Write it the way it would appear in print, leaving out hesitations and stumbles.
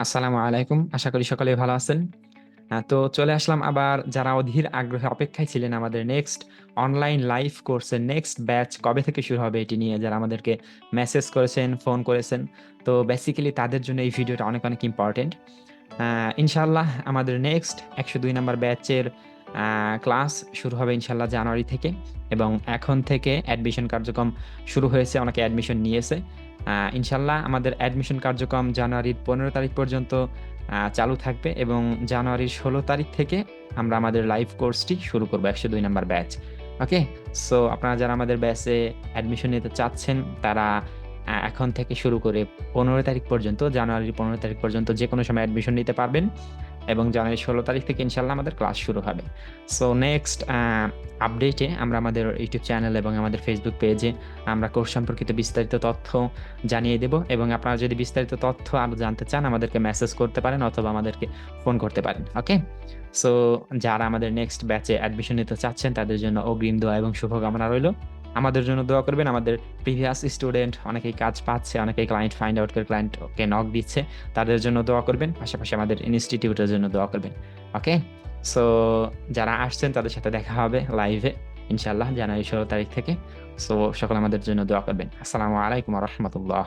আসসালামু আলাইকুম। আশা করি সকলেই ভালো আছেন। তো চলে আসলাম আবার যারা অধীর আগ্রহে অপেক্ষায় ছিলেন আমাদের নেক্সট অনলাইন লাইভ কোর্সের নেক্সট ব্যাচ কবে থেকে শুরু হবে এটি নিয়ে যারা আমাদেরকে মেসেজ করেছেন, ফোন করেছেন। তো বেসিক্যালি তাদের জন্য এই ভিডিওটা অনেক, অনেক ইম্পোর্টেন্ট। ইনশাআল্লাহ আমাদের নেক্সট ১০২ নাম্বার ব্যাচের আ ক্লাস শুরু হবে ইনশাআল্লাহ জানুয়ারি থেকে এবং এখন থেকে অ্যাডমিশন কার্যক্রম শুরু হয়েছে। অনেকে অ্যাডমিশন নিয়েছে। ইনশাআল্লাহ আমাদের অ্যাডমিশন কার্যক্রম জানুয়ারির ১৫ তারিখ পর্যন্ত চালু থাকবে এবং জানুয়ারির ১৬ তারিখ থেকে আমরা আমাদের লাইভ কোর্সটি শুরু করব ১০২ নাম্বার ব্যাচ। ওকে? সো আপনারা যারা আমাদের ব্যাচে অ্যাডমিশন নিতে চাচ্ছেন তারা এখন থেকে শুরু করে ১৫ তারিখ পর্যন্ত জানুয়ারির ১৫ তারিখ পর্যন্ত যেকোনো সময় অ্যাডমিশন নিতে পারবেন এবং জানুয়ারির ১৬ তারিখ থেকে ইনশাআল্লাহ আমাদের ক্লাস শুরু হবে। সো নেক্সট আপডেটে আমরা আমাদের ইউটিউব চ্যানেল এবং আমাদের ফেসবুক পেজে আমরা কোর্স সম্পর্কিত বিস্তারিত তথ্য জানিয়ে দেব এবং আপনারা যদি বিস্তারিত তথ্য আরো জানতে চান আমাদেরকে মেসেজ করতে পারেন অথবা আমাদেরকে ফোন করতে পারেন। ওকে? সো যারা আমাদের নেক্সট ব্যাচে অ্যাডমিশন নিতে চাচ্ছেন তাদের জন্য অগ্রিম দোয়া এবং শুভকামনা রইলো। আমাদের জন্য দোয়া করবেন। আমাদের প্রিভিয়াস স্টুডেন্ট অনেকেই কাজ পাচ্ছে, অনেকেই ক্লায়েন্ট ফাইন্ড আউট করে ক্লায়েন্টকে নক দিচ্ছে। তাদের জন্য দোয়া করবেন। পাশাপাশি আমাদের ইনস্টিটিউটের জন্য দোয়া করবেন। ওকে? সো যারা আসছেন তাদের সাথে দেখা হবে লাইভে ইনশাআল্লাহ জানুয়ারি ১৬ তারিখ থেকে। সো সকলে আমাদের জন্য দোয়া করবেন। আসসালামু আলাইকুম ওয়া রাহমাতুল্লাহ।